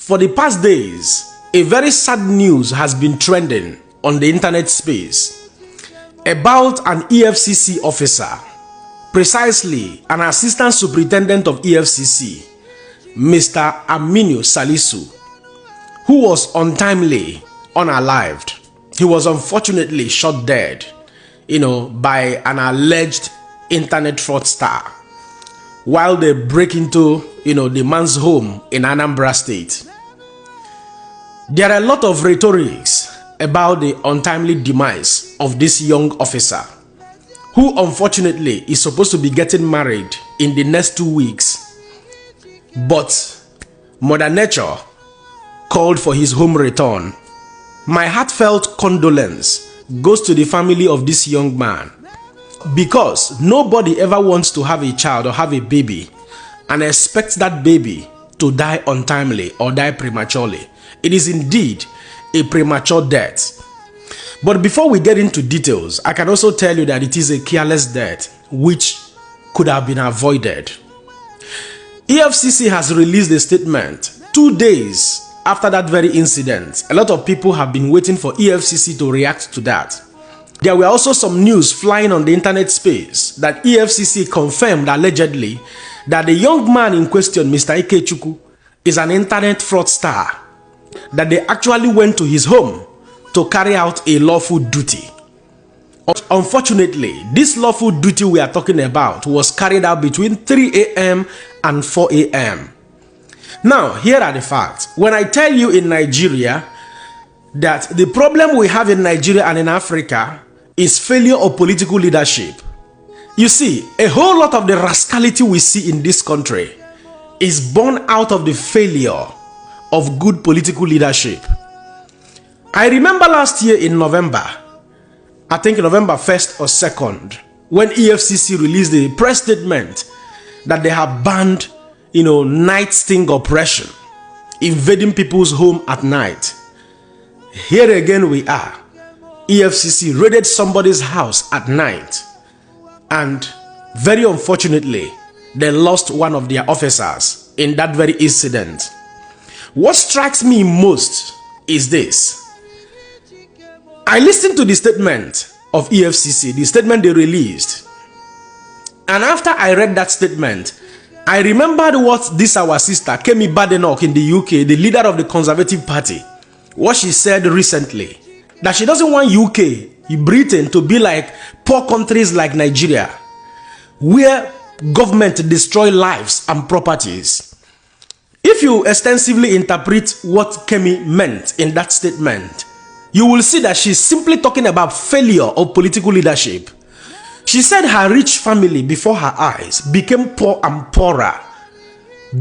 For the past days, a very sad news has been trending on the internet space about an EFCC officer, precisely an assistant superintendent of EFCC, Mr. Aminu Salisu, who was untimely unalived. He was unfortunately shot dead, by an alleged internet fraudster while they break into, the man's home in Anambra State. There are a lot of rhetorics about the untimely demise of this young officer, who unfortunately is supposed to be getting married in the next 2 weeks. But Mother Nature called for his home return. My heartfelt condolence goes to the family of this young man, because nobody ever wants to have a child or have a baby and expects that baby to die untimely or die prematurely. It is indeed a premature death. But before we get into details, I can also tell you that it is a careless death which could have been avoided. EFCC has released a statement 2 days after that very incident. A lot of people have been waiting for EFCC to react to that. There were also some news flying on the internet space that EFCC confirmed allegedly that the young man in question, Mr. Ikechukwu, is an internet fraudster, that they actually went to his home to carry out a lawful duty. Unfortunately, this lawful duty we are talking about was carried out between 3 a.m. and 4 a.m. Now, here are the facts. When I tell you in Nigeria that the problem we have in Nigeria and in Africa is failure of political leadership, you see, a whole lot of the rascality we see in this country is born out of the failure of good political leadership. I remember last year in November, I think November 1st or 2nd, when EFCC released a press statement that they have banned, night sting oppression, invading people's home at night. Here again we are. EFCC raided somebody's house at night, and very unfortunately, they lost one of their officers in that very incident. What strikes me most is this. I listened to the statement of EFCC, the statement they released. And after I read that statement, I remembered what this our sister, Kemi Badenoch in the UK, the leader of the Conservative Party, what she said recently. That she doesn't want UK, Britain, to be like poor countries like Nigeria, where government destroy lives and properties. If you extensively interpret what Kemi meant in that statement, you will see that she's simply talking about failure of political leadership. She said her rich family before her eyes became poor and poorer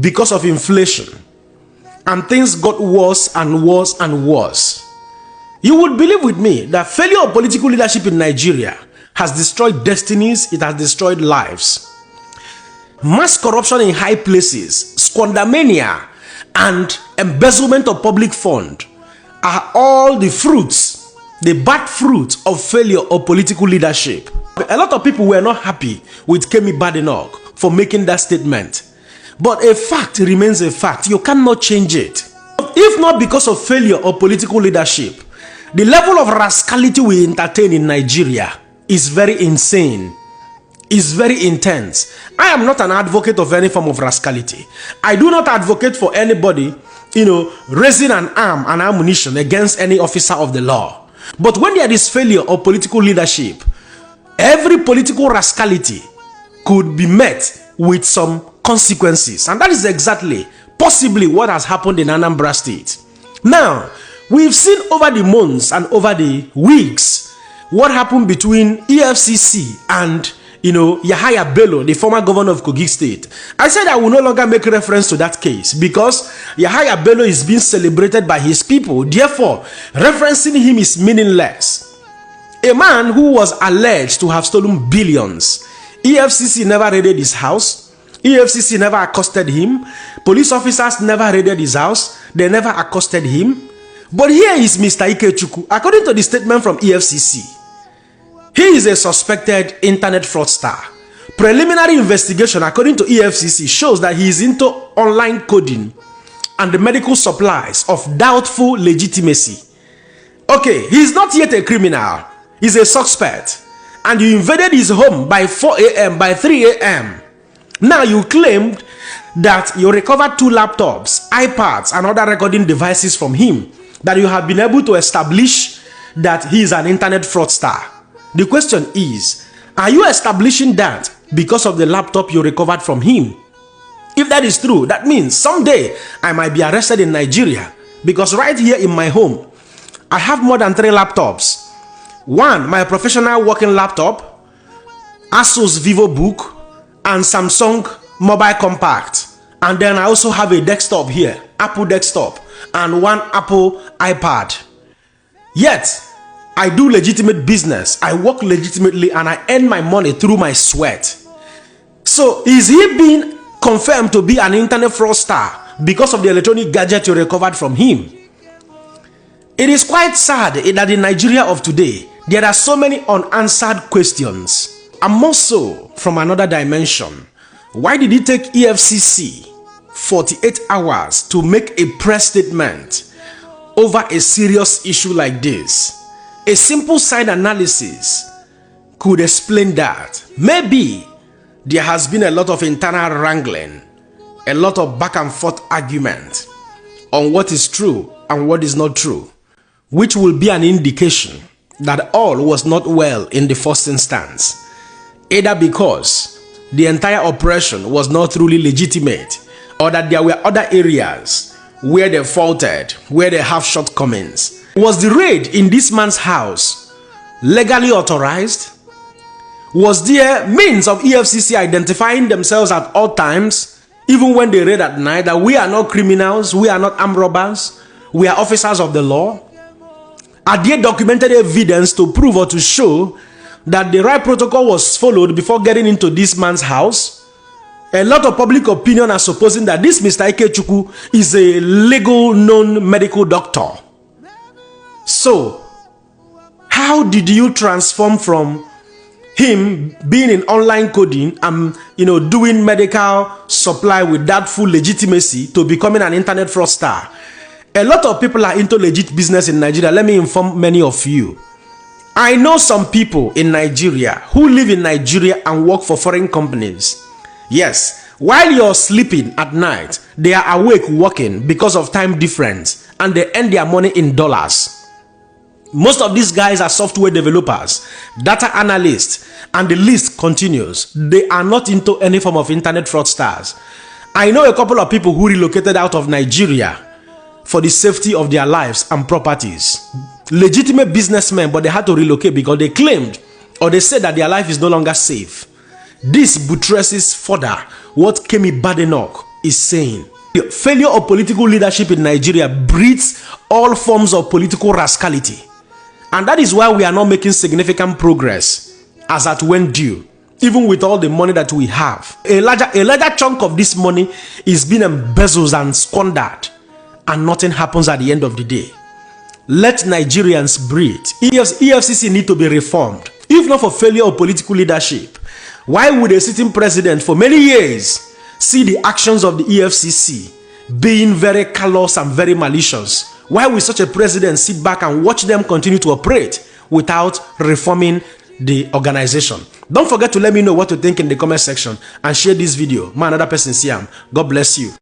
because of inflation, and things got worse and worse and worse. You would believe with me that failure of political leadership in Nigeria has destroyed destinies, it has destroyed lives. Mass corruption in high places, squandermania, and embezzlement of public fund are all the fruits, the bad fruits of failure of political leadership. A lot of people were not happy with Kemi Badenoch for making that statement. But a fact remains a fact. You cannot change it. If not because of failure of political leadership, the level of rascality we entertain in Nigeria is very insane. Is very intense. I am not an advocate of any form of rascality. I do not advocate for anybody, raising an arm and ammunition against any officer of the law. But when there is failure of political leadership, every political rascality could be met with some consequences. And that is exactly, possibly what has happened in Anambra State. Now, we've seen over the months and over the weeks what happened between EFCC and Yahaya Bello, the former governor of Kogi State. I said I will no longer make reference to that case because Yahaya Bello is being celebrated by his people. Therefore, referencing him is meaningless. A man who was alleged to have stolen billions. EFCC never raided his house. EFCC never accosted him. Police officers never raided his house. They never accosted him. But here is Mr. Ikechukwu. According to the statement from EFCC, he is a suspected internet fraudster. Preliminary investigation, according to EFCC, shows that he is into online coding and the medical supplies of doubtful legitimacy. Okay, he's not yet a criminal. He's a suspect. And you invaded his home by 4 a.m., by 3 a.m. Now you claimed that you recovered 2 laptops, iPads, and other recording devices from him, that you have been able to establish that he is an internet fraudster. The question is, are you establishing that because of the laptop you recovered from him? If that is true, that means someday I might be arrested in Nigeria, because right here in my home, I have more than 3 laptops. One, my professional working laptop, Asus VivoBook, and Samsung Mobile Compact. And then I also have a desktop here, Apple desktop, and 1 Apple iPad. Yet, I do legitimate business, I work legitimately, and I earn my money through my sweat. So, is he being confirmed to be an internet fraudster because of the electronic gadget you recovered from him? It is quite sad that in Nigeria of today, there are so many unanswered questions. And more so from another dimension. Why did it take EFCC 48 hours to make a press statement over a serious issue like this? A simple side analysis could explain that. Maybe there has been a lot of internal wrangling, a lot of back and forth argument on what is true and what is not true, which will be an indication that all was not well in the first instance, either because the entire operation was not truly legitimate, or that there were other areas where they faltered, where they have shortcomings. Was the raid in this man's house legally authorized? Was there means of EFCC identifying themselves at all times, even when they raid at night, that we are not criminals, we are not armed robbers, we are officers of the law? Are there documented evidence to prove or to show that the right protocol was followed before getting into this man's house? A lot of public opinion are supposing that this Mr. Ikechukwu is a legal known medical doctor. So, how did you transform from him being in online coding and doing medical supply with that full legitimacy to becoming an internet fraudster? A lot of people are into legit business in Nigeria. Let me inform many of you. I know some people in Nigeria who live in Nigeria and work for foreign companies. Yes, while you're sleeping at night, they are awake working because of time difference, and they earn their money in dollars. Most of these guys are software developers, data analysts, and the list continues. They are not into any form of internet fraudsters. I know a couple of people who relocated out of Nigeria for the safety of their lives and properties. Legitimate businessmen, but they had to relocate because they claimed or they said that their life is no longer safe. This buttresses further what Kemi Badenoch is saying. Failure of political leadership in Nigeria breeds all forms of political rascality. And that is why we are not making significant progress as at when due, even with all the money that we have. A larger chunk of this money is being embezzled and squandered, and nothing happens at the end of the day. Let Nigerians breathe. EFCC need to be reformed. If not for failure of political leadership, why would a sitting president for many years see the actions of the EFCC being very callous and very malicious? Why will such a president sit back and watch them continue to operate without reforming the organization? Don't forget to let me know what you think in the comment section and share this video. My another person, Siam. God bless you.